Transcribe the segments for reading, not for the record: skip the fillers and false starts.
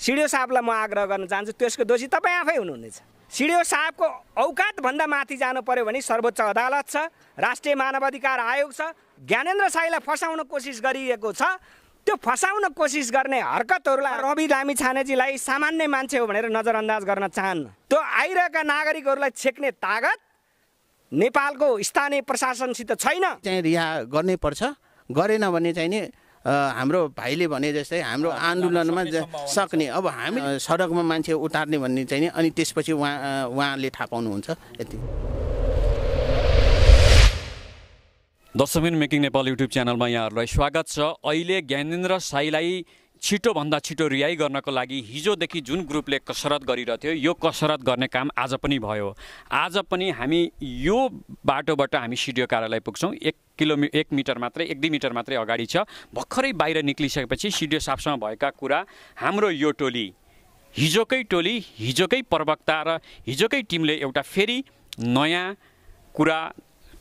सिडिओ साहबलाई म आग्रह गर्न चाहन्छु त्यसको दोषी तपाईँ आफै हुनुहुनेछ। सिडिओ साहबको औकातभन्दा माथि जानु पर्यो भने सर्वोच्च अदालत छ, राष्ट्रिय मानवाधिकार आयोग छ। ज्ञानेन्द्र साईलाई फसाउन कोसिस गरिएको छ। त्यो फसाउन कोसिस गर्ने हरकतहरूलाई रवि लामिछानेजीलाई सामान्य मान्छे हो भनेर नजरअन्दाज गर्न चाहन्न। त्यो आइरहेका नागरिकहरूलाई छेक्ने तागत नेपालको स्थानीय प्रशासनसित छैन। चाहिँ रिहा गर्नै पर्छ, गरेन भने चाहिँ नि हाम्रो भाइले भने जस्तै हाम्रो आन्दोलनमा सक्ने अब हामी सडकमा मान्छे उतार्ने भन्ने चाहिँ नि अनि त्यसपछि उहाँले थाहा पाउनुहुन्छ। यति। दर्शकबिन मेकिङ नेपाल युट्युब च्यानलमा यहाँहरूलाई स्वागत छ। अहिले ज्ञानेन्द्र साईलाई छिटोभन्दा छिटो रिहाई गर्नको लागि हिजोदेखि जुन ग्रुपले कसरत गरिरहेथ्यो यो कसरत गर्ने काम आज पनि भयो। आज पनि हामी यो बाटोबाट हामी सिडिओ कार्यालय पुग्छौँ। 1 मिटर मात्रै 1-2 मिटर मात्रै अगाडि छ। भर्खरै बाहिर निक्लिसकेपछि सिडिओ साहबसँग भएका कुरा हाम्रो यो टोली हिजोकै प्रवक्ता र हिजोकै टिमले एउटा फेरि नयाँ कुरा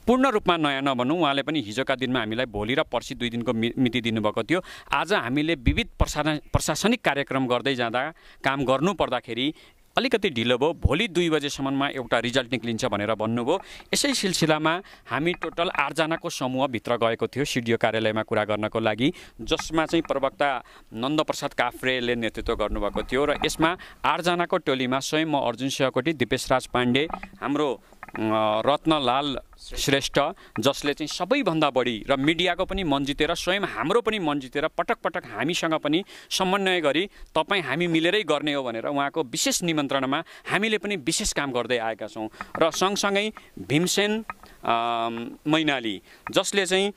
पूर्ण रूपमा नयाँ नभनौँ, उहाँले पनि हिजोका दिनमा हामीलाई भोलि र पर्सि 2 दिनको मिति दिनुभएको थियो। आज हामीले विविध प्रशासनिक कार्यक्रम गर्दै जाँदा काम गर्नु पर्दाखेरि अलिकति ढिलो भयो। भोलि 2 बजेसम्ममा एउटा रिजल्ट निक्लिन्छ भनेर भन्नुभयो। यसै सिलसिलामा हामी टोटल 8 जनाको समूहभित्र गएको थियो सिडिओ कार्यालयमा कुरा गर्नको लागि, जसमा चाहिँ प्रवक्ता नन्दप्रसाद काफ्रेले नेतृत्व गर्नुभएको थियो। र यसमा 8 जनाको टोलीमा स्वयं म अर्जुन सेवाकोटी, दिपेशराज पाण्डे, हाम्रो रत्नलाल श्रेष्ठ, जसले चाहिँ सबैभन्दा बढी र मिडियाको पनि मन जितेर स्वयं हाम्रो पनि मन जितेर पटक पटक हामीसँग पनि समन्वय गरी तपाईँ हामी मिलेरै गर्ने हो भनेर उहाँको विशेष निमन्त्रणामा हामीले पनि विशेष काम गर्दै आएका छौँ। र सँगसँगै भीमसेन मैनाली, जसले चाहिँ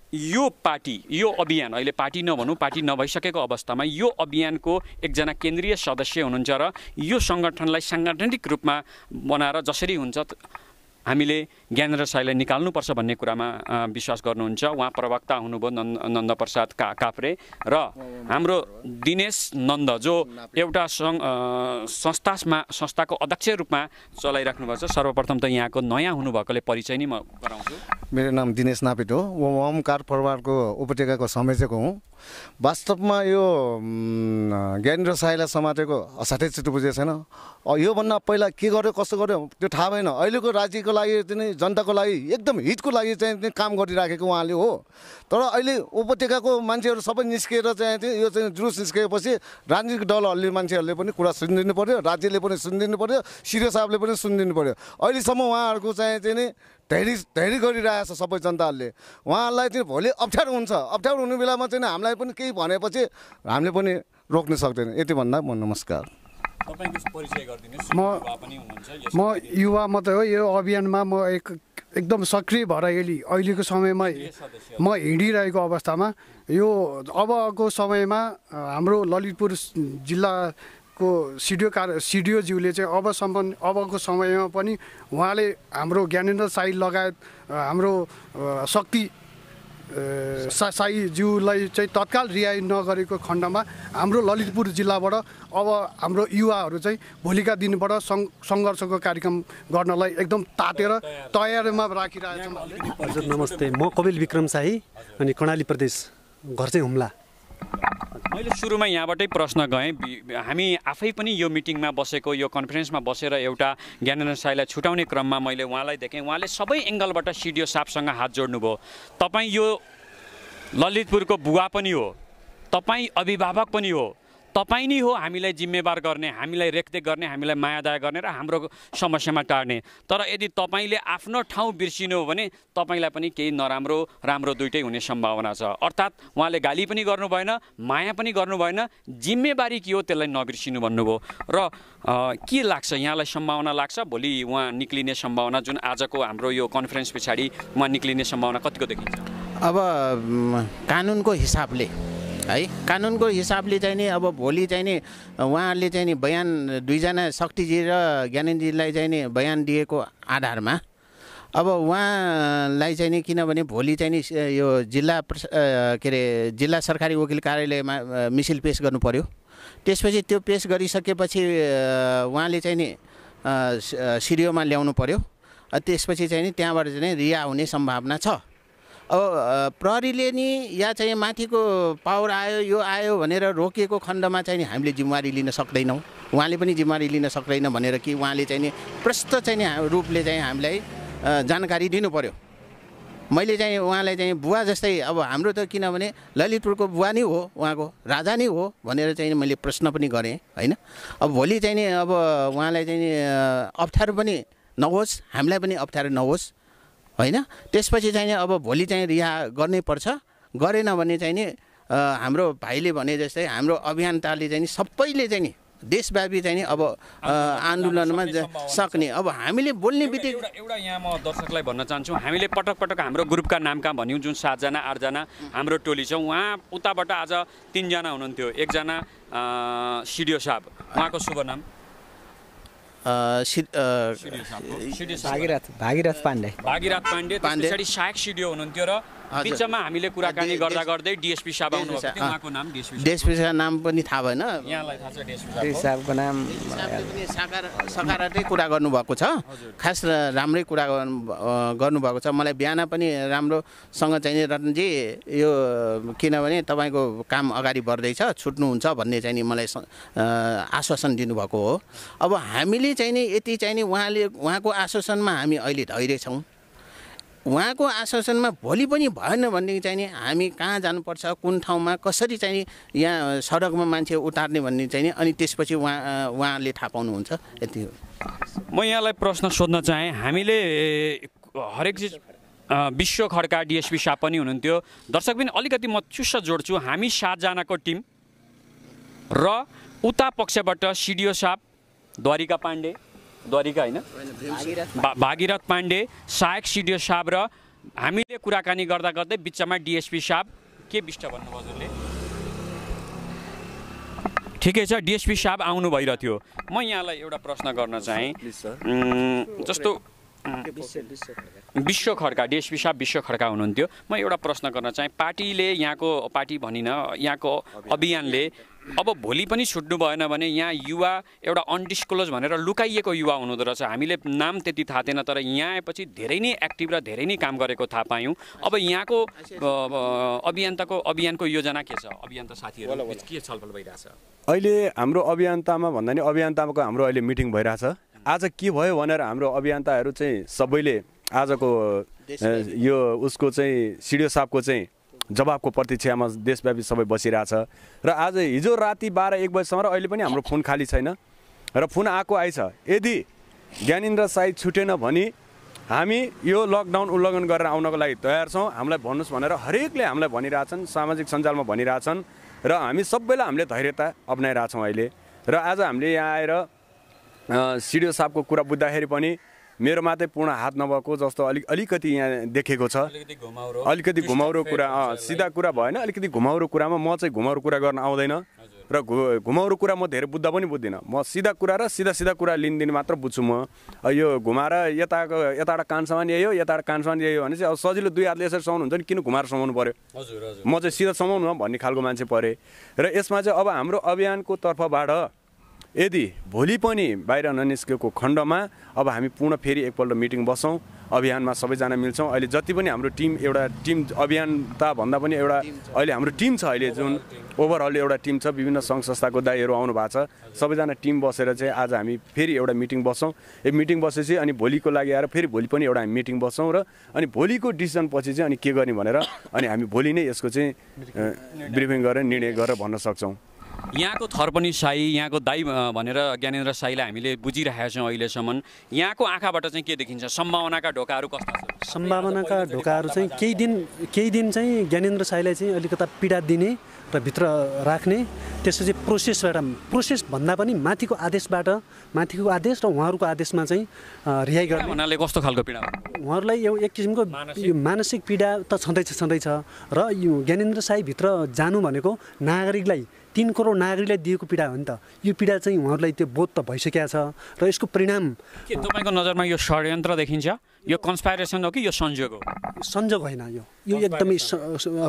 यो पार्टी यो अभियान अहिले पार्टी नभनौँ, पार्टी नभइसकेको अवस्थामा यो अभियानको एकजना केन्द्रीय सदस्य हुनुहुन्छ र यो सङ्गठनलाई साङ्गठनिक रूपमा बनाएर जसरी हुन्छ हामीले ज्ञानेन्द्र साईलाई निकाल्नुपर्छ भन्ने कुरामा विश्वास गर्नुहुन्छ। उहाँ प्रवक्ता हुनुभयो नन्दप्रसाद काफ्रे र हाम्रो दिनेश नन्द, जो एउटा संस्थाको अध्यक्ष रूपमा चलाइराख्नु भएको छ। सर्वप्रथम त यहाँको नयाँ हुनुभएकोले परिचय नै म गराउँछु। मेरो नाम दिनेश नापित हो। ओमकार परिवारको उपत्यकाको संयोजक हुँ। वास्तवमा यो ज्ञानेन्द्र साईलाई समातेको असाध्यै छिटो बुझेको छैन। योभन्दा पहिला के गर्यो कसो गर्यो त्यो थाहा भएन। अहिलेको राज्यको लागि चाहिँ जनताको लागि एकदम हितको लागि चाहिँ काम गरिराखेको उहाँले हो। तर अहिले उपत्यकाको मान्छेहरू सबै निस्किएर चाहिँ यो चाहिँ जुलुस निस्किएपछि राजनीतिक दलहरूले मान्छेहरूले पनि कुरा सुनिदिनु पर्यो, राज्यले पनि सुनिदिनु पर्यो, सिडिओ साहबले पनि सुनिदिनु पर्यो। अहिलेसम्म उहाँहरूको चाहिँ नि धैर्य गरिरहेछ सबै जनताहरूले। उहाँहरूलाई चाहिँ भोलि अप्ठ्यारो हुन्छ। अप्ठ्यारो हुने बेलामा चाहिँ हामीलाई पनि केही भनेपछि हामीले पनि रोक्न सक्दैन। यति भन्दा म नमस्कार। म युवा मात्रै हो। यो अभियानमा म एकदम सक्रिय भएर अहिलेको समयमा म हिँडिरहेको अवस्थामा यो अबको समयमा हाम्रो ललितपुर जिल्लाको सिडिओज्यूले चाहिँ अबको समयमा पनि उहाँले हाम्रो ज्ञानेन्द्र साई लगायत हाम्रो शक्ति साईज्यूलाई चाहिँ तत्काल रिहाई नगरेको खण्डमा हाम्रो ललितपुर जिल्लाबाट अब हाम्रो युवाहरू चाहिँ भोलिका दिनबाट सङ्घर्षको कार्यक्रम गर्नलाई एकदम तातेर तयारीमा राखिरहेछौँ। हजुर नमस्ते, म कपिल विक्रम शाही अनि कर्णाली प्रदेश, घर चाहिँ हुम्ला। मैले सुरुमा यहाँबाटै प्रश्न गएँ। हामी आफै पनि यो मिटिङमा बसेको, यो कन्फरेन्समा बसेर एउटा ज्ञानेन्द्र साईलाई छुटाउने क्रममा मैले उहाँलाई देखेँ। उहाँले सबै एङ्गलबाट सिडिओ साहबसँग हात जोड्नुभयो। तपाईँ यो ललितपुरको बुवा पनि हो, तपाईँ अभिभावक पनि हो, तपाईँ नै हो हामीलाई जिम्मेवार गर्ने, हामीलाई रेखदेख गर्ने, हामीलाई मायादया गर्ने र हाम्रो समस्यामा टार्ने। तर यदि तपाईँले आफ्नो ठाउँ बिर्सिनु हो भने तपाईँलाई पनि केही नराम्रो राम्रो दुइटै हुने सम्भावना छ। अर्थात् उहाँले गाली पनि गर्नु भएन, माया पनि गर्नु भएन, जिम्मेवारी के हो त्यसलाई नबिर्सिनु भन्नुभयो। र के लाग्छ यहाँलाई सम्भावना लाग्छ भोलि उहाँ निक्लिने सम्भावना, जुन आजको हाम्रो यो कन्फरेन्स पछाडि उहाँ निक्लिने सम्भावना कतिको देखिन्छ? अब कानुनको हिसाबले कानुनको हिसाबले चाहिँ नि अब भोलि चाहिँ नि उहाँहरूले चाहिँ नि बयान 2 जना शक्तिजी र ज्ञानेन्द्रजीलाई चाहिँ नि बयान दिएको आधारमा अब उहाँलाई चाहिँ नि किनभने भोलि चाहिँ नि यो जिल्ला सरकारी वकिल कार्यालयमा मिसिल पेश गर्नु पर्यो। त्यसपछि त्यो पेश गरिसकेपछि उहाँले चाहिँ नि सिडिओमा ल्याउनु पर्यो। त्यसपछि चाहिँ नि त्यहाँबाट चाहिँ रिहा हुने सम्भावना छ। अब प्रहरीले नि या चाहिँ माथिको पावर आयो यो आयो भनेर रोकिएको खण्डमा चाहिँ नि हामीले जिम्मेवारी लिन सक्दैनौँ, उहाँले पनि जिम्मेवारी लिन सक्दैन भनेर कि उहाँले चाहिँ नि प्रष्ट चाहिँ नि रूपले चाहिँ हामीलाई जानकारी दिनु पर्यो। मैले चाहिँ उहाँलाई चाहिँ बुवा जस्तै, अब हाम्रो त किनभने ललितपुरको बुवा नै हो, उहाँको राजा नै हो भनेर चाहिँ मैले प्रश्न पनि गरेँ होइन। अब भोलि चाहिँ नि अब उहाँलाई चाहिँ नि अप्ठ्यारो पनि नहोस्, हामीलाई पनि अप्ठ्यारो नहोस् होइन। त्यसपछि चाहिँ अब भोलि चाहिँ रिहा गर्नै पर्छ, गरेन भने चाहिँ नि हाम्रो भाइले भने जस्तै हाम्रो अभियन्ताले चाहिँ नि सबैले चाहिँ नि देशव्यापी चाहिँ नि अब आन्दोलनमा सक्ने। अब हामीले बोल्ने बित्तिकै एउटा यहाँ म दर्शकलाई भन्न चाहन्छु, हामीले पटक पटक हाम्रो ग्रुपका नाम कहाँ भन्यौँ, जुन 7 जना 8 जना हाम्रो टोली छ, उहाँ उताबाट आज 3 जना हुनुहुन्थ्यो। एकजना सिडिओ साहब, उहाँको शुभ नाम भागीरथ पाण्डे, पछाडि सहायक सिडिओ हुनुहुन्थ्यो र बिचमा हामीले कुराकानी गर्दा गर्दै डिएसपी साहब आउनुभएको थियो। उहाँको नाम डिएसपी साहब नाम पनि थाहा भएन, यहाँलाई थाहा छ डिएसपी साहबको नाम सकारात्मक कुरा गर्नुभएको छ, खास राम्रै कुरा गर्नुभएको छ। मलाई बिहान पनि राम्रोसँग चाहिँ रतनजी यो किनभने तपाईँको काम अगाडि बढ्दैछ, छुट्नुहुन्छ भन्ने चाहिँ नि मलाई आश्वासन दिनुभएको हो। अब हामीले चाहिँ नि यति चाहिँ नि उहाँको आश्वासनमा हामी अहिले धैर्य छौँ। उहाँको आश्वासनमा भोलि पनि भएन भनेदेखि चाहिँ नि हामी कहाँ जानुपर्छ, कुन ठाउँमा कसरी चाहिँ नि यहाँ सडकमा मान्छे उतार्ने भन्ने चाहिँ नि, अनि त्यसपछि उहाँले थाहा पाउनुहुन्छ। यति हो। म यहाँलाई प्रश्न सोध्न चाहेँ, हामीले हरेक चिज विश्व खड्का डिएसपी साहब पनि हुनुहुन्थ्यो। दर्शक पनि अलिकति म चुस्स जोड्छु, हामी 7 जनाको टिम र उता पक्षबाट सिडिओ साहब द्वारिका पाण्डे, द्वारिका होइन भागीरथ पाण्डे, सहायक सिडिओ साहब र हामीले कुराकानी गर्दा गर्दै बिचमा डिएसपी साहब के बिष्ट भन्नुभयो हजुरले? ठिकै छ, डिएसपी साहब आउनु भइरहेको थियो। म यहाँलाई एउटा प्रश्न गर्न चाहेँ, जस्तो विश्व खड्का डिएसपी साहब विश्व खड्का हुनुहुन्थ्यो। म एउटा प्रश्न गर्न चाहेँ, पार्टीले यहाँको पार्टी भनिन यहाँको अभियानले अब भोलि पनि छुट्नु भएन भने यहाँ युवा एउटा अनडिस्क्लोज भनेर लुकाइएको युवा हुनुहुँदो रहेछ। हामीले नाम त्यति थाहा थिएन, तर यहाँ आएपछि धेरै नै एक्टिभ र धेरै नै काम गरेको थाहा पायौँ। अब यहाँको अभियानको योजना के छ? अभियन्ता साथीहरू के छलफल भइरहेछ? अहिले हाम्रो अभियन्तामा भन्दा नि अभियन्ताको हाम्रो अहिले मिटिङ भइरहेछ। आज के भयो भनेर हाम्रो अभियन्ताहरू चाहिँ सबैले आजको यो उसको चाहिँ सिडिओ साहबको चाहिँ जवाबको प्रतीक्षामा देशव्यापी सबै बसिरहेछ। र आज हिजो राति 12-1 बजीसम्म र अहिले पनि हाम्रो फोन खाली छैन र फोन आएको आइछ। यदि ज्ञानेन्द्र साई छुटेन भने हामी यो लकडाउन उल्लङ्घन गरेर आउनको लागि तयार छौँ, हामीलाई भन्नुहोस् भनेर हरेकले हामीलाई भनिरहेछन्, सामाजिक सञ्जालमा भनिरहेछन् र हामी सबैलाई हामीले धैर्यता अप्नाइरहेछौँ अहिले। र आज हामीले यहाँ आएर सिडिओ साहबको कुरा बुझ्दाखेरि पनि मेरो मात्रै पूर्ण हात नभएको जस्तो अलिकति यहाँ देखेको छ। अलिकति घुमाउरो कुरा, सिधा कुरा भएन, अलिकति घुमाउरो कुरामा म चाहिँ घुमाउरो कुरा गर्न आउँदैन र घुमाउरो कुरा म धेरै बुझ्दा पनि बुझ्दिनँ। म सिधा कुरा र सिधा कुरा लिनदिन मात्र बुझ्छु। म यो घुमाएर यताबाट कानसम्म ल्यायो यताबाट कानसम्म ल्यायो भने चाहिँ अब सजिलो 2 हातले यसरी समाउनु हुन्छ नि, किन घुमाएर समाउनु पर्यो? म चाहिँ सिधा समाउनु भन्ने खालको मान्छे परेँ। र यसमा चाहिँ अब हाम्रो अभियानको तर्फबाट यदि भोलि पनि बाहिर ननिस्केको खण्डमा अब हामी पूर्ण फेरि एकपल्ट मिटिङ बसौँ, अभियानमा सबैजना मिल्छौँ। अहिले जति पनि हाम्रो एउटा टिम अभियानता भन्दा पनि एउटा अहिले हाम्रो टिम छ, अहिले जुन ओभरअल एउटा टिम छ, विभिन्न सङ्घ संस्थाको दाइहरू आउनु भएको छ, सबैजना टिम बसेर चाहिँ आज हामी फेरि एउटा मिटिङ बसौँ। यो मिटिङ बसेपछि अनि भोलिको लागि आएर फेरि भोलि पनि एउटा हामी मिटिङ बसौँ र अनि भोलिको डिसिजन पछि चाहिँ अनि के गर्ने भनेर अनि हामी भोलि नै यसको चाहिँ ब्रिफिङ गरेर निर्णय गरेर भन्न सक्छौँ। यहाँको थर्पनी साई, यहाँको दाई भनेर ज्ञानेन्द्र साईलाई हामीले बुझिरहेका छौँ अहिलेसम्म। यहाँको आँखाबाट चाहिँ के देखिन्छ? सम्भावनाका ढोकाहरू कस्ता छन्? सम्भावनाका ढोकाहरू चाहिँ केही दिन चाहिँ ज्ञानेन्द्र साईलाई चाहिँ अलिकता पीडा दिने र भित्र राख्ने, त्यसपछि प्रोसेस भन्दा पनि माथिको आदेश र उहाँहरूको आदेशमा चाहिँ रिहाई गर्ने भन्नाले कस्तो खालको पीडा? उहाँहरूलाई एक किसिमको मानसिक पीडा त छँदैछ र यो ज्ञानेन्द्र साईभित्र जानु भनेको नागरिकलाई 3 करोड नागरिकलाई दिएको पीडा हो नि त। यो पीडा चाहिँ उहाँहरूलाई त्यो बोध त भइसकेको छ र यसको परिणाम के तपाईँको नजरमा यो षड्यन्त्र देखिन्छ? यो कन्सपाइरेसन हो कि यो संयोग हो? संयोग होइन, यो एकदमै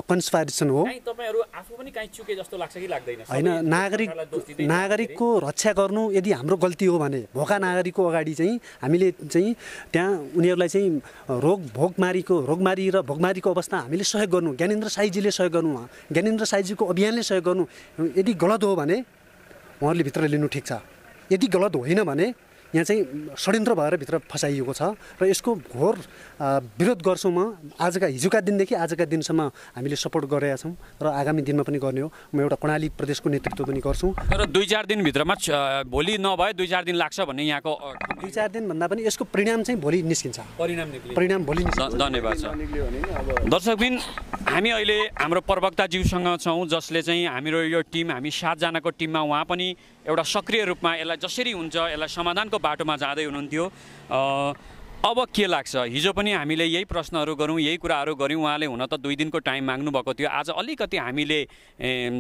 कन्सपाइरेसन हो। तपाईहरु आफू पनि कहीँ चुके जस्तो लाग्छ कि लाग्दैन? होइन, नागरिकको रक्षा गर्नु यदि हाम्रो गल्ती हो भने भोका नागरिकको अगाडि चाहिँ हामीले चाहिँ त्यहाँ उनीहरूलाई चाहिँ रोगमारी र भोगमारीको अवस्था हामीले सहयोग गर्नु, ज्ञानेन्द्र साईजीले सहयोग गर्नु, ज्ञानेन्द्र साईजीको अभियानले सहयोग गर्नु। यदि गलत हो भने उहाँहरूले भित्र लिनु ठिक छ, यदि गलत होइन भने यहाँ चाहिँ षड्यन्त्र भएर भित्र फसाइएको छ र यसको घोर विरोध गर्छौँ। म हिजोका दिनदेखि आजका दिनसम्म हामीले सपोर्ट गरेका छौँ र आगामी दिनमा पनि गर्ने हो। म एउटा कर्णाली प्रदेशको नेतृत्व पनि गर्छु। तर 2-4 दिनभित्रमा भोलि नभए 2-4 दिन लाग्छ भन्ने यहाँको 2-4 दिन भन्दा पनि यसको परिणाम चाहिँ भोलि निस्किन्छ। परिणाम भोलि निस्किन्छ। धन्यवाद छ। दर्शकबिन, हामी अहिले हाम्रो प्रवक्ताज्यूसँग छौँ जसले चाहिँ हाम्रो यो टिम, हामी 7 जनाको टिममा उहाँ पनि एउटा सक्रिय रूपमा यसलाई जसरी हुन्छ यसलाई समाधानको बाटोमा जाँदै हुनुहुन्थ्यो। अब के लाग्छ? हिजो पनि हामीले यही प्रश्नहरू गऱ्यौँ, यही कुराहरू गऱ्यौँ। उहाँले हुन त 2 दिनको टाइम माग्नु भएको थियो। आज अलिकति हामीले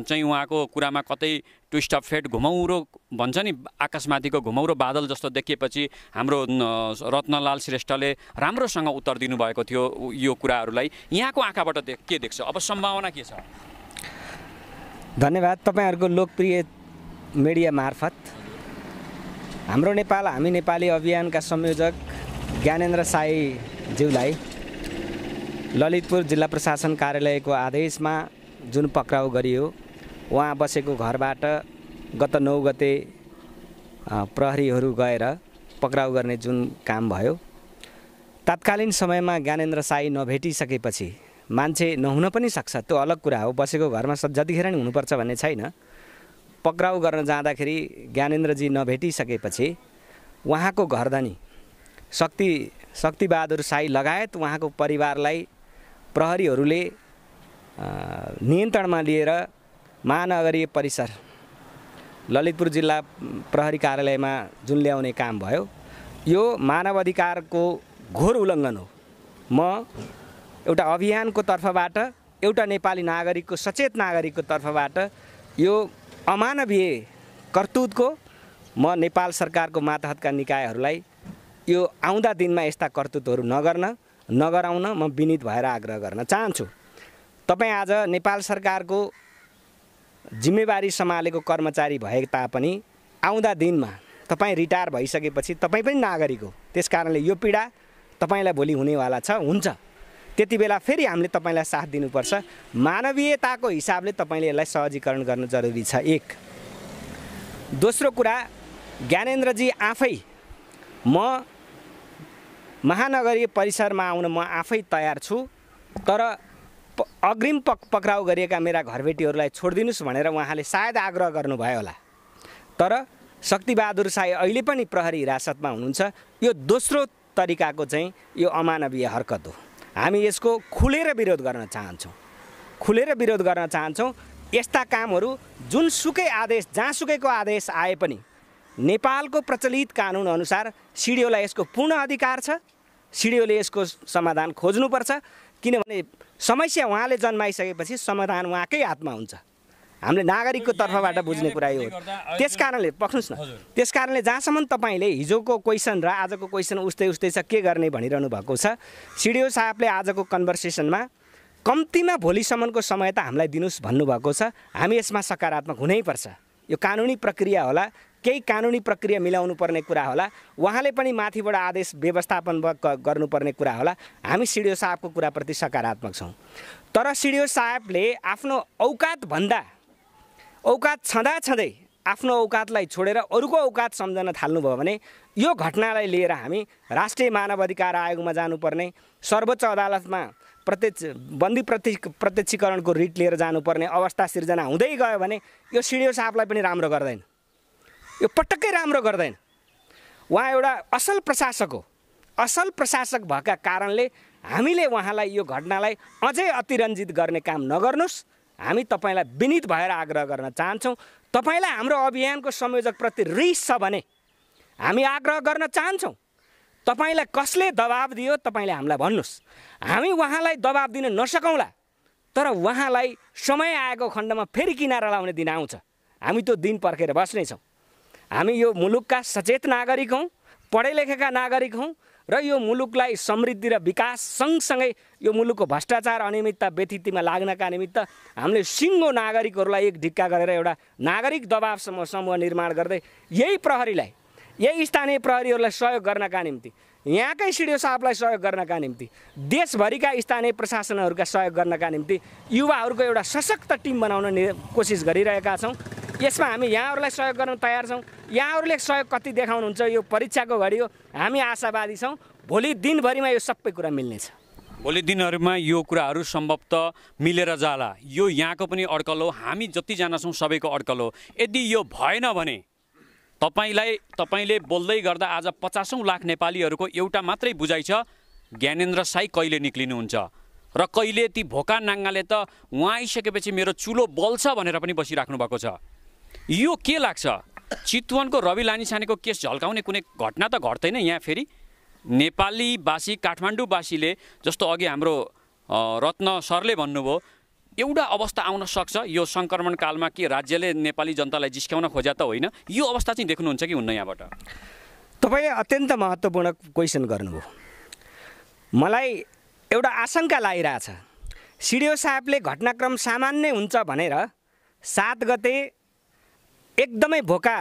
चाहिँ उहाँको कुरामा कतै ट्विस्ट अफ फेट, घुमौरो भन्छ नि, आकाशमाथिको घुमौरो बादल जस्तो देखिएपछि हाम्रो रत्नलाल श्रेष्ठले राम्रोसँग उत्तर दिनुभएको थियो यो कुराहरूलाई। यहाँको आँखाबाट के देख्छ? अब सम्भावना के छ? धन्यवाद। तपाईँहरूको लोकप्रिय मिडिया मार्फत हाम्रो नेपाल हामी नेपाली अभियानका संयोजक ज्ञानेन्द्र साईज्यूलाई ललितपुर जिल्ला प्रशासन कार्यालयको आदेशमा जुन पक्राउ गरियो, उहाँ बसेको घरबाट गत 9 गते प्रहरीहरू गएर पक्राउ गर्ने जुन काम भयो, तत्कालीन समयमा ज्ञानेन्द्र साई नभेटिसकेपछि मान्छे नहुन पनि सक्छ, त्यो अलग कुरा हो। बसेको घरमा जतिखेर नि हुनुपर्छ भन्ने छैन। पक्राउ गर्न जाँदाखेरि ज्ञानेन्द्रजी नभेटिसकेपछि उहाँको घरधनी शक्तिबहादुर साई लगायत उहाँको परिवारलाई प्रहरीहरूले नियन्त्रणमा लिएर महानगरीय परिसर ललितपुर जिल्ला प्रहरी कार्यालयमा जुन ल्याउने काम भयो, यो मानव अधिकारको घोर उल्लङ्घन हो। म एउटा अभियानको तर्फबाट, एउटा नेपाली नागरिकको, सचेत नागरिकको तर्फबाट यो अमानवीय करतुतको म नेपाल सरकारको मातहतका निकायहरूलाई यो आउँदा दिनमा यस्ता करतुतहरू नगराउन म विनीत भएर आग्रह गर्न चाहन्छु। तपाईँ आज नेपाल सरकारको जिम्मेवारी सम्हालेको कर्मचारी भए तापनि आउँदा दिनमा तपाईँ रिटायर भइसकेपछि तपाईँ पनि नागरिक हो। त्यसकारणले यो पीडा तपाईँलाई भोलि हुनेवाला हुन्छ। त्यति बेला फेरि हामीले तपाईँलाई साथ दिनुपर्छ। मानवीयताको हिसाबले तपाईँले यसलाई सहजीकरण गर्न जरुरी छ। एक। दोस्रो कुरा, ज्ञानेन्द्रजी आफै म महानगरीय परिसरमा आउन म आफै तयार छु, तर अग्रिम पक्राउ गरिएका मेरा घरबेटीहरूलाई छोडिदिनुहोस् भनेर उहाँले सायद आग्रह गर्नुभयो होला। तर शक्तिबहादुर साई अहिले पनि प्रहरी हिरासतमा हुनुहुन्छ। यो दोस्रो तरिकाको चाहिँ यो अमानवीय हरकत हो। हामी यसको खुलेर विरोध गर्न चाहन्छौँ। यस्ता कामहरू जुनसुकै आदेश, जहाँसुकैको आदेश आए पनि नेपालको प्रचलित कानुन अनुसार सिडिओलाई यसको पूर्ण अधिकार छ। सिडिओले यसको समाधान खोज्नुपर्छ, किनभने समस्या उहाँले जन्माइसकेपछि समाधान उहाँकै हातमा हुन्छ। हामीले नागरिकको तर्फबाट बुझ्ने कुरा यो हो। त्यसकारणले पक्नुस् न, त्यसकारणले जहाँसम्म तपाईँले हिजोको क्वेसन र आजको क्वेसन उस्तै छ, के गर्ने भनिरहनु भएको छ, सिडिओ साहबले आजको कन्भर्सेसनमा कम्तीमा भोलिसम्मको समय त हामीलाई दिनुहोस् भन्नुभएको छ। हामी यसमा सकारात्मक हुनैपर्छ। यो कानुनी प्रक्रिया होला, केही कानुनी प्रक्रिया मिलाउनु पर्ने कुरा होला, उहाँले पनि माथिबाट आदेश व्यवस्थापन गर्नुपर्ने कुरा होला। हामी सिडिओ साहबको कुराप्रति सकारात्मक छौँ। तर सिडिओ साहबले आफ्नो औकात छँदै आफ्नो औकातलाई छोडेर अरूको औकात सम्झन थाल्नुभयो भने यो घटनालाई लिएर हामी राष्ट्रिय मानव अधिकार आयोगमा जानुपर्ने, सर्वोच्च अदालतमा बन्दी प्रत्यक्षीकरणको रिट लिएर जानुपर्ने अवस्था सिर्जना हुँदै गयो भने यो सिडिओ साहबलाई पनि राम्रो गर्दैन, यो पटक्कै राम्रो गर्दैन। उहाँ एउटा असल प्रशासक हो। असल प्रशासक भएका कारणले हामीले उहाँलाई यो घटनालाई अझै अतिरञ्जित गर्ने काम नगर्नुहोस्। हामी तपाईँलाई विनीत भएर आग्रह गर्न चाहन्छौँ। तपाईँलाई हाम्रो अभियानको संयोजकप्रति रिस छ भने हामी आग्रह गर्न चाहन्छौँ, तपाईँलाई कसले दबाब दियो तपाईँले हामीलाई भन्नुहोस्। हामी उहाँलाई दबाब दिन नसकौँला, तर उहाँलाई समय आएको खण्डमा फेरि किनारा लाउने दिन आउँछ। हामी त्यो दिन पर्खेर बस्नेछौँ। हामी यो मुलुकका सचेत नागरिक हौँ, पढे लेखेका नागरिक हौँ र यो मुलुकलाई समृद्धि र विकास सँगसँगै यो मुलुकको भ्रष्टाचार अनियमितता व्यतिथिमा लाग्नका निमित्त हामीले सिङ्गो नागरिकहरूलाई एक ढिक्का गरेर एउटा नागरिक दबाव समूह निर्माण गर्दै यही प्रहरीलाई, यही स्थानीय प्रहरीहरूलाई सहयोग गर्नका निम्ति, यहाँकै सिडिओ साहबलाई सहयोग गर्नका निम्ति, देशभरिका स्थानीय प्रशासनहरूका सहयोग गर्नका निम्ति युवाहरूको एउटा सशक्त टिम बनाउन कोसिस गरिरहेका छौँ। यसमा हामी यहाँहरूलाई सहयोग गर्न तयार छौँ। यहाँहरूले सहयोग कति देखाउनुहुन्छ यो परीक्षाको घडी हो। हामी आशावादी छौँ भोलि दिनभरिमा यो सबै कुरा मिल्नेछ। भोलि दिनहरूमा यो कुराहरू सम्भवतः मिलेर जाला। यो यहाँको पनि अड्कल हो, हामी जतिजना छौँ सबैको अड्कल हो। यदि यो भएन भने तपाईँले बोल्दै गर्दा आज 50औं लाख नेपालीहरूको एउटा मात्रै बुझाइ छ, ज्ञानेन्द्र साई कहिले निक्लिनुहुन्छ र कहिले ती भोका नाङ्गाले त उहाँ आइसकेपछि मेरो चुलो बल्छ भनेर पनि बसिराख्नु भएको छ। यो के लाग्छ, चितवनको रवि लामिछानेको केस झल्काउने कुनै घटना त घट्दैन यहाँ? फेरि नेपालीवासी, काठमाडौँवासीले जस्तो अघि हाम्रो रत्न सरले भन्नुभयो, एउटा अवस्था आउन सक्छ यो सङ्क्रमण कालमा कि राज्यले नेपाली जनतालाई जिस्क्याउन खोज्या त होइन, यो अवस्था चाहिँ देख्नुहुन्छ कि हुन्न? यहाँबाट तपाईँले अत्यन्त महत्त्वपूर्ण क्वेसन गर्नुभयो। मलाई एउटा आशंका लागिरहेछ, सिडिओ साहबले घटनाक्रम सामान्य हुन्छ भनेर 7 गते एकदमै भोका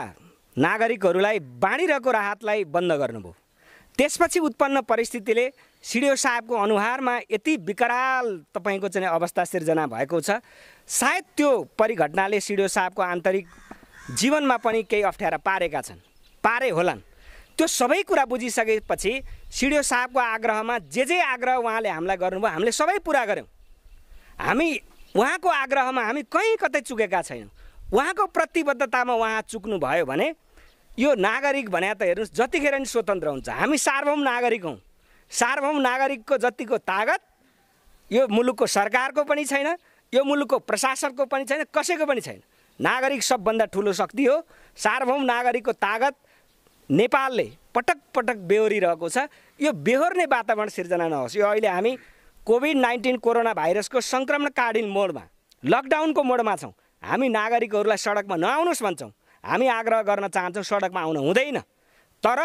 नागरिकहरूलाई बाँडिरहेको राहतलाई बन्द गर्नुभयो। त्यसपछि उत्पन्न परिस्थितिले सिडिओ साहबको अनुहारमा यति विकराल तपाईँको चाहिँ अवस्था सिर्जना भएको छ। सायद त्यो परिघटनाले सिडिओ साहबको आन्तरिक जीवनमा पनि केही अप्ठ्यारा पारे होलान्। त्यो सबै कुरा बुझिसकेपछि सिडिओ साहबको आग्रहमा जे आग्रह उहाँले हामीलाई गर्नुभयो हामीले सबै पुरा गऱ्यौँ। हामी उहाँको आग्रहमा हामी कहीँ कतै चुकेका छैनौँ। उहाँको प्रतिबद्धतामा उहाँ चुक्नु भयो भने यो नागरिक भने त हेर्नुहोस् जतिखेर नि स्वतन्त्र हुन्छ। हामी सार्वभौम नागरिक हौँ। सार्वभौम नागरिकको जतिको तागत यो मुलुकको सरकारको पनि छैन, यो मुलुकको प्रशासनको पनि छैन, कसैको पनि छैन। नागरिक सबभन्दा ठुलो शक्ति हो। सार्वभौम नागरिकको तागत नेपालले पटक पटक बेहोरिरहेको छ। यो बेहोर्ने वातावरण सिर्जना नहोस्। यो अहिले हामी कोभिड-19 कोरोना भाइरसको सङ्क्रमणकालीन मोडमा, लकडाउनको मोडमा छौँ। हामी नागरिकहरूलाई सडकमा नआउनुहोस् भन्छौँ। हामी आग्रह गर्न चाहन्छौँ सडकमा आउनु हुँदैन, तर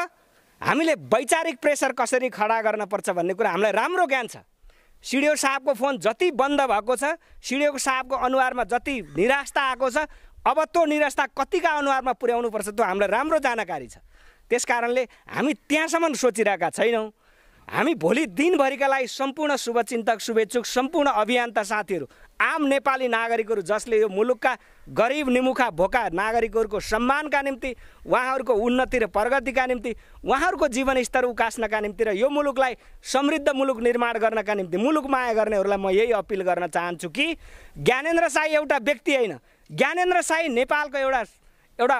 हामीले वैचारिक प्रेसर कसरी खडा गर्नुपर्छ भन्ने कुरा हामीलाई राम्रो ज्ञान छ। सिडिओ साहबको फोन जति बन्द भएको छ, सिडिओ साहबको अनुहारमा जति निराशा आएको छ, अब त्यो निराशा कतिका अनुहारमा पुर्याउनुपर्छ त्यो हामीलाई राम्रो जानकारी छ। त्यसकारणले हामी त्यहाँसम्म सोचिरहेका छैनौँ। हामी भोलि दिनभरिका लागि सम्पूर्ण शुभचिन्तक, शुभेच्छुक, सम्पूर्ण अभियन्ता साथीहरू, आम नेपाली नागरिकहरू जसले यो मुलुकका गरिब, निमुखा, भोका नागरिकहरूको सम्मानका निम्ति, उहाँहरूको उन्नति र प्रगतिका निम्ति, उहाँहरूको जीवनस्तर उकास्नका निम्ति र यो मुलुकलाई समृद्ध मुलुक निर्माण गर्नका निम्ति मुलुक माया गर्नेहरूलाई म यही अपिल गर्न चाहन्छु कि ज्ञानेन्द्र साई एउटा व्यक्ति होइन, ज्ञानेन्द्र साई नेपालको एउटा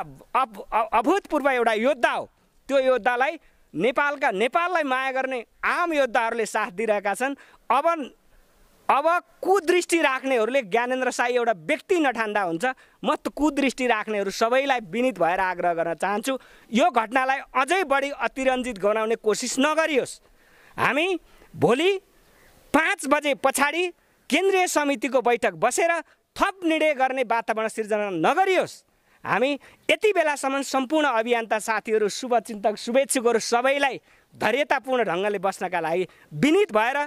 अभूतपूर्व एउटा योद्धा हो। त्यो योद्धालाई नेपाललाई माया गर्ने आम योद्धाहरूले साथ दिइरहेका छन्। अब कुदृष्टि राख्नेहरूले ज्ञानेन्द्र साई एउटा व्यक्ति नठान्दा हुन्छ। म त कुदृष्टि राख्नेहरू सबैलाई विनीत भएर आग्रह गर्न चाहन्छु, यो घटनालाई अझै बढी अतिरञ्जित गराउने कोसिस नगरियोस्। हामी भोलि 5 बजे पछाडि केन्द्रीय समितिको बैठक बसेर थप निर्णय गर्ने वातावरण सिर्जना नगरियोस्। हामी यति बेलासम्म सम्पूर्ण अभियन्ता साथीहरू, शुभचिन्तक, शुभेच्छुकहरू सबैलाई धैर्यतापूर्ण ढङ्गले बस्नका लागि विनीत भएर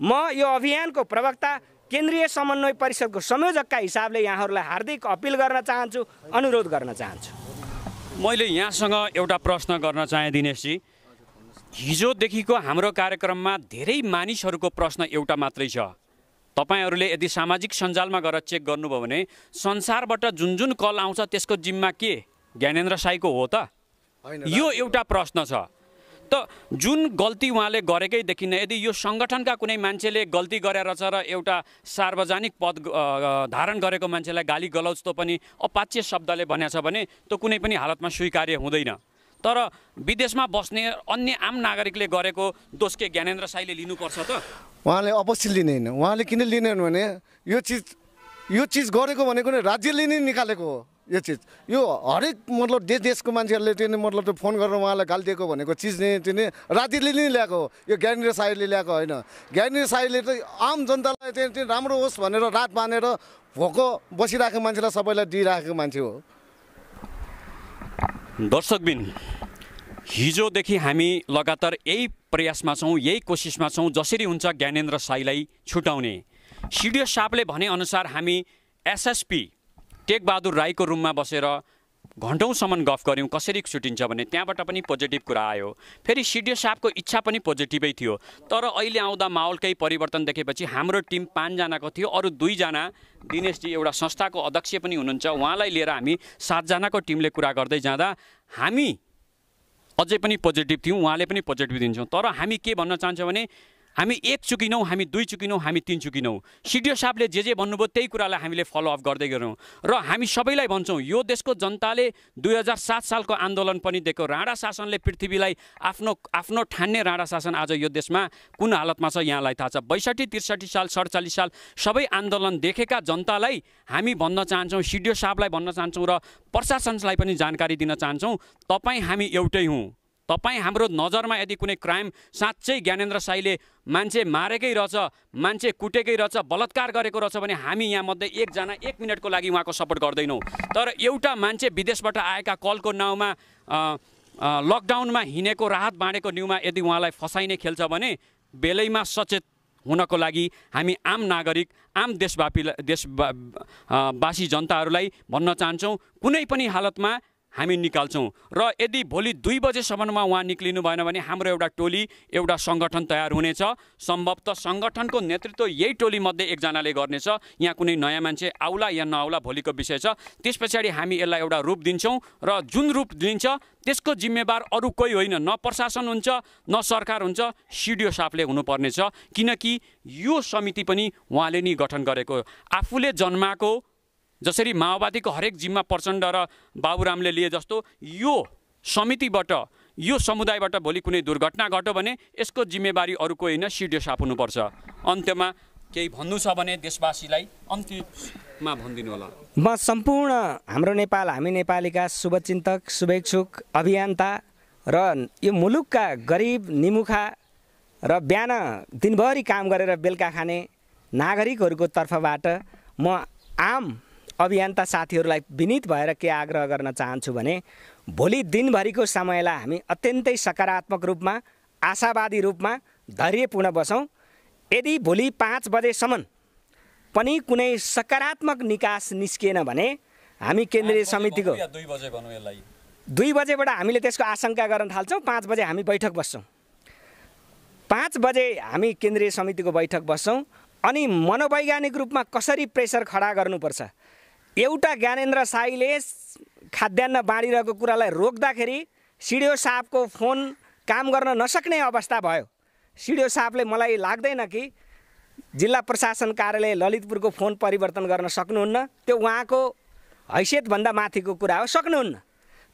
म यो अभियानको प्रवक्ता, केन्द्रीय समन्वय परिषदको संयोजकका हिसाबले यहाँहरूलाई हार्दिक अपिल गर्न चाहन्छु, अनुरोध गर्न चाहन्छु। मैले यहाँसँग एउटा प्रश्न गर्न चाहे दिनेशजी। हिजोदेखिको हाम्रो कार्यक्रममा धेरै मानिसहरूको प्रश्न एउटा मात्रै छ। तपाईहरूले यदि सामाजिक सञ्जालमा गएर चेक गर्नुभयो भने संसारबाट जुन कल आउँछ त्यसको जिम्मा के ज्ञानेन्द्र साईको हो त? यो एउटा प्रश्न छ। त जुन गल्ती उहाँले गरेकै देखिन्न। यदि यो सङ्गठनका कुनै मान्छेले गल्ती गरेर छ र एउटा सार्वजनिक पद धारण गरेको मान्छेलाई गाली गलौज त पनि अपाच्य शब्दले भनेको छ भने त्यो कुनै पनि हालतमा स्वीकार्य हुँदैन। तर विदेशमा बस्ने अन्य आम नागरिकले गरेको दोष के ज्ञानेन्द्र साईले लिनुपर्छ त? उहाँले अवश्य लिँदैन। उहाँले किन लिँदैन भने यो चिज गरेको भनेको नै राज्यले नै निकालेको हो। यो चिज यो हरेक मतलब देशको मान्छेहरूले चाहिँ मतलब त्यो फोन गरेर उहाँलाई गाली दिएको भनेको चिज चाहिँ राज्यले नै ल्याएको हो। यो ज्ञानेन्द्र साईले ल्याएको होइन। ज्ञानेन्द्र साईले चाहिँ आम जनतालाई चाहिँ राम्रो होस् भनेर रात बाँधेर भोको बसिरहेको मान्छेलाई सबैलाई दिइराखेको मान्छे हो। दर्शकबिन, हिजोदेखि हामी लगातार यही प्रयासमा छौँ, यही कोसिसमा छौँ जसरी हुन्छ ज्ञानेन्द्र साईलाई छुटाउने। सिडिओ साहबले भनेअनुसार हामी एसएसपी टेकबहादुर राईको रुममा बसेर घन्टौँसम्म गफ गऱ्यौँ कसरी छुटिन्छ भने, त्यहाँबाट पनि पोजिटिभ कुरा आयो। फेरि सिडिओ साहबको इच्छा पनि पोजिटिभै थियो, तर अहिले आउँदा माहौल केही परिवर्तन देखेपछि हाम्रो टिम 5 जनाको थियो, अरू 2 जना दिनेशजी एउटा संस्थाको अध्यक्ष पनि हुनुहुन्छ, उहाँलाई लिएर हामी 7 जनाको टिमले कुरा गर्दै जाँदा हामी अझै पनि पोजिटिभ थियौँ, उहाँले पनि पोजिटिभ दिन्छौँ। तर हामी के भन्न चाहन्छौँ भने हामी 1 चुकिनौँ, हामी 2 चुकिनौँ, हामी 3 चुकिनौँ। सिडिओ साहबले जे भन्नुभयो त्यही कुरालाई हामीले फलोअप गर्दै गयौँ र हामी सबैलाई भन्छौँ यो देशको जनताले 2007 सालको आन्दोलन पनि दिएको, राणा शासनले पृथ्वीलाई आफ्नो ठान्ने राणा शासन आज यो देशमा कुन हालतमा छ यहाँलाई थाहा छ। 62, 63 साल, 47 साल सबै आन्दोलन देखेका जनतालाई हामी भन्न चाहन्छौँ, सिडिओ साहबलाई भन्न चाहन्छौँ र प्रशासनलाई पनि जानकारी दिन चाहन्छौँ, तपाईँ हामी एउटै हौँ। तपाईँ हाम्रो नजरमा यदि कुनै क्राइम साँच्चै ज्ञानेन्द्र साईले मान्छे मारेकै रहेछ, मान्छे कुटेकै रहेछ, बलात्कार गरेको रहेछ भने हामी यहाँमध्ये 1 जना 1 मिनटको लागि उहाँको सपोर्ट गर्दैनौँ। तर एउटा मान्छे विदेशबाट आएका कलको नाउँमा लकडाउनमा हिँडेको राहत बाँडेको न्युमा यदि उहाँलाई फसाइने खेल्छ भने बेलैमा सचेत हुनको लागि हामी आम नागरिक, आम देशवासी जनताहरूलाई भन्न चाहन्छौँ कुनै पनि हालतमा हामी निकाल्छौँ। र यदि भोलि 2 बजेसम्ममा उहाँ निक्लिनु भएन भने हाम्रो एउटा टोली, एउटा सङ्गठन तयार हुनेछ। सम्भवतः सङ्गठनको नेतृत्व यही टोलीमध्ये 1 जनाले गर्नेछ। यहाँ कुनै नयाँ मान्छे आउला या नआउला भोलिको विषय छ। त्यस पछाडि हामी यसलाई एउटा रूप दिन्छौँ र जुन रूप दिन्छ त्यसको जिम्मेवार अरू कोही होइन, न प्रशासन हुन्छ न सरकार हुन्छ, सिडिओ साहबले हुनुपर्नेछ। किनकि यो समिति पनि उहाँले नै गठन गरेको, आफूले जन्माको जसरी माओवादीको हरेक जिम्मा प्रचण्ड र बाबुरामले लिए जस्तो यो समितिबाट, यो समुदायबाट भोलि कुनै दुर्घटना घट्यो भने यसको जिम्मेवारी अरू कोही होइन, सिडिओ साहब हुनुपर्छ। अन्त्यमा केही भन्नु छ भने देशवासीलाई अन्तिममा भनिदिनु होला। म सम्पूर्ण हाम्रो नेपाल, हामी नेपालीका शुभचिन्तक, शुभेच्छुक, अभियन्ता र यो मुलुकका गरिब निमुखा र बिहान दिनभरि काम गरेर बेलुका खाने नागरिकहरूको तर्फबाट म आम अभियन्ता साथीहरूलाई विनीत भएर के आग्रह गर्न चाहन्छु भने भोलि दिनभरिको समयलाई हामी अत्यन्तै सकारात्मक रूपमा, आशावादी रूपमा धैर्यपूर्ण बसौँ। यदि भोलि 5 बजेसम्म पनि कुनै सकारात्मक निकास निस्किएन भने हामी केन्द्रीय समितिको 2 बजेबाट हामीले त्यसको आशंका गर्न थाल्छौँ। 5 बजे हामी बैठक बस्छौँ। 5 बजे हामी केन्द्रीय समितिको बैठक बस्छौँ। अनि मनोवैज्ञानिक रूपमा कसरी प्रेसर खडा गर्नुपर्छ, एउटा ज्ञानेन्द्र साईले खाद्यान्न बाँडिरहेको कुरालाई रोक्दाखेरि सिडिओ साहबको फोन काम गर्न नसक्ने अवस्था भयो। सिडिओ साहबले मलाई लाग्दैन कि जिल्ला प्रशासन कार्यालय ललितपुरको फोन परिवर्तन गर्न सक्नुहुन्न, त्यो उहाँको हैसियतभन्दा माथिको कुरा हो, सक्नुहुन्न।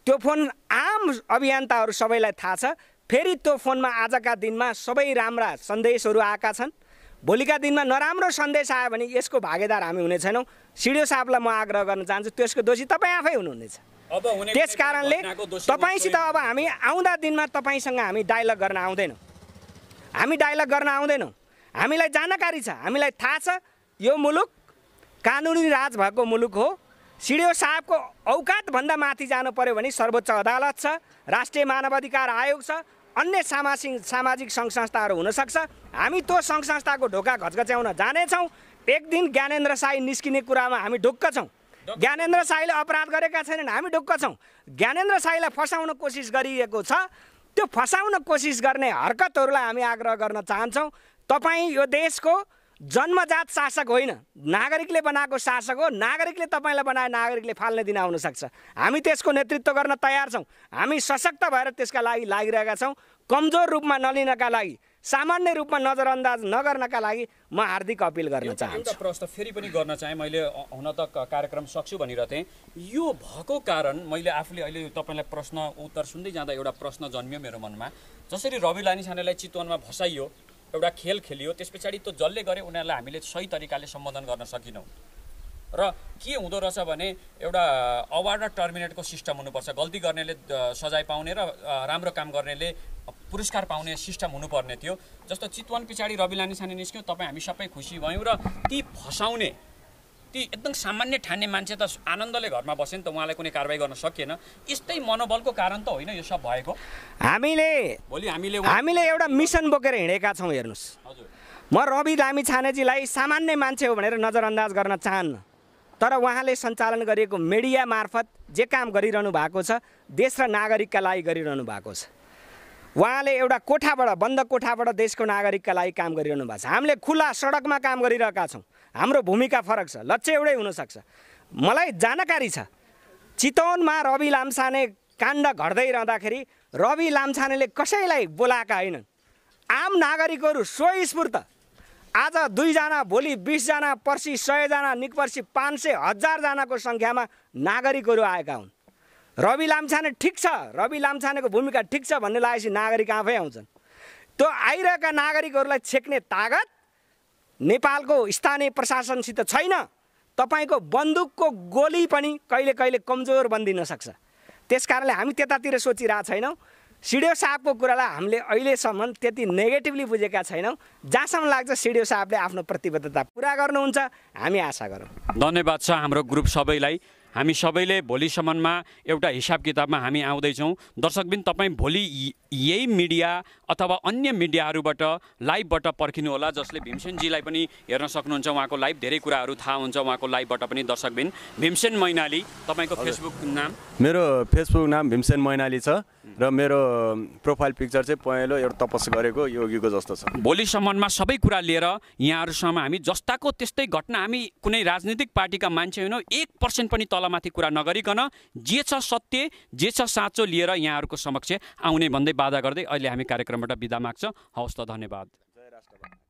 त्यो फोन आम अभियन्ताहरू सबैलाई थाहा छ। फेरि त्यो फोनमा आजका दिनमा सबै राम्रा सन्देशहरू आएका छन्, भोलिका दिनमा नराम्रो सन्देश आयो भने यसको भागीदार हामी हुने छैनौँ। सिडिओ साहबलाई म आग्रह गर्न चाहन्छु, त्यसको दोषी तपाईँ आफै हुनुहुनेछ। त्यस कारणले तपाईँसित अब हामी आउँदा दिनमा तपाईँसँग हामी डायलग गर्न आउँदैनौँ। हामी डायलग गर्न आउँदैनौँ। हामीलाई जानकारी छ, हामीलाई थाहा छ यो मुलुक कानुनी राज भएको मुलुक हो। सिडिओ साहबको औकातभन्दा माथि जानु पर्यो भने सर्वोच्च अदालत छ, राष्ट्रिय मानवाधिकार आयोग छ, अन्य सामाजिक सङ्घ संस्थाहरू हुनसक्छ। हामी त्यो सङ्घ संस्थाको ढोका घचघच्याउन जानेछौँ। एक दिन ज्ञानेन्द्र साई निस्किने कुरामा हामी ढुक्क छौँ। ज्ञानेन्द्र साईले अपराध गरेका छैनन्, हामी ढुक्क छौँ। ज्ञानेन्द्र साईलाई फसाउन कोसिस गरिएको छ, त्यो फसाउन कोसिस गर्ने हरकतहरूलाई हामी आग्रह गर्न चाहन्छौँ। तपाईँ यो देशको जन्मजात शासक होइन, नागरिकले बनाएको शासक हो। नागरिकले तपाईँलाई बनाए नागरिकले फाल्ने दिन आउन सक्छ। हामी त्यसको नेतृत्व गर्न तयार छौँ। हामी सशक्त भएर त्यसका लागि लागिरहेका छौँ। कमजोर रूपमा नलिनका लागि, सामान्य रूपमा नजरअन्दाज नगर्नका लागि म हार्दिक अपिल गर्न चाहन्छु। प्रश्न फेरि पनि गर्न चाहेँ, मैले हुन त कार्यक्रम सक्छु भनिरहेको थिएँ। यो भएको कारण मैले आफूले अहिले तपाईँलाई प्रश्न उत्तर सुन्दै जाँदा एउटा प्रश्न जन्मियो मेरो मनमा। जसरी रवि लामिछानेलाई चितवनमा भसाइयो, एउटा खेल खेलियो, त्यस पछाडि त्यो जसले गरे उनीहरूलाई हामीले सही तरिकाले सम्बोधन गर्न सकेनौँ। र के हुँदो रहेछ भने एउटा अवार्ड र टर्मिनेटको सिस्टम हुनुपर्छ। गल्ती गर्नेले सजाय पाउने र राम्रो काम गर्नेले पुरस्कार पाउने सिस्टम हुनुपर्ने थियो। जस्तो चितवन पछाडि रवि लामिछाने निस्क्यो, तपाईँ हामी सबै खुसी भयौँ र ती फसाउने ती एकदम सामान्य ठान्ने मान्छे त आनन्दले घरमा बस्यो नि त, उहाँलाई कुनै कारबाही गर्न सकिएन। यस्तै मनोबलको कारण त होइन यो सब भएको? हामीले एउटा मिसन बोकेर हिँडेका छौँ। हेर्नुहोस्, म रवि लामिछानेजीलाई सामान्य मान्छे हो भनेर नजरअन्दाज गर्न चाहन्न, तर उहाँले सञ्चालन गरिएको मिडिया मार्फत जे काम गरिरहनु भएको छ देश र नागरिकका लागि गरिरहनु भएको छ। उहाँले एउटा कोठाबाट, बन्द कोठाबाट देशको नागरिकका लागि काम गरिरहनु भएको छ। हामीले खुला सडकमा काम गरिरहेका छौँ। हाम्रो भूमिका फरक छ, लक्ष्य एउटै हुनसक्छ। मलाई जानकारी छ, चितवनमा रवि लामिछाने काण्ड घट्दै रहँदाखेरि रवि लामिछानेले कसैलाई बोलाएका होइनन्। आम नागरिकहरू स्वस्फूर्त आज 2 जना, भोलि 20 जना, पर्सि 100 जना, निकपर्सि 500, 1000 जनाको सङ्ख्यामा नागरिकहरू आएका हुन्। रवि लामिछाने ठिक छ, रवि लामिछानेको भूमिका ठिक छ भन्ने लागेपछि नागरिक आफै आउँछन्। त्यो आइरहेका नागरिकहरूलाई छेक्ने तागत नेपालको स्थानीय प्रशासनसित छैन। तपाईँको बन्दुकको गोली पनि कहिले कहिले कमजोर बन्दिन सक्छ। त्यसकारणले हामी त्यतातिर सोचिरहेको छैनौँ। सिडिओ साहबको कुरालाई हामीले अहिलेसम्म त्यति नेगेटिभली बुझेका छैनौँ। जहाँसम्म लाग्छ सिडिओ साहबले आफ्नो प्रतिबद्धता पुरा गर्नुहुन्छ, हामी आशा गरौँ। धन्यवाद छ हाम्रो ग्रुप सबैलाई। हामी सबैले भोलिसम्ममा एउटा हिसाब किताबमा हामी आउँदैछौँ। दर्शकबिन, तपाईँ भोलि यही मिडिया अथवा अन्य मिडियाहरूबाट लाइभबाट पर्खिनु होला, जसले भीमसेनजीलाई पनि हेर्न सक्नुहुन्छ। उहाँको लाइभ धेरै कुराहरू थाहा हुन्छ उहाँको लाइभबाट पनि। दर्शकबिन, भीमसेन मैनाली तपाईँको फेसबुक नाम? मेरो फेसबुक नाम भीमसेन मैनाली छ र मेरो प्रोफाइल पिक्चर चाहिँ पहेँलो एउटा तपस्या गरेको योगीको जस्तो छ। भोलिसम्ममा सबै कुरा लिएर यहाँहरूसँग हामी जस्ताको त्यस्तै घटना, हामी कुनै राजनीतिक पार्टीका मान्छे होइनौँ। 1% पनि तलमाथि कुरा नगरिकन जे छ सत्य, जे छ साँचो लिएर यहाँहरूको समक्ष आउने भन्दै बाधा गर्दै अहिले हामी कार्यक्रमबाट बिदा माग्छौँ। हवस् त, धन्यवाद। जय राष्ट्रवाद।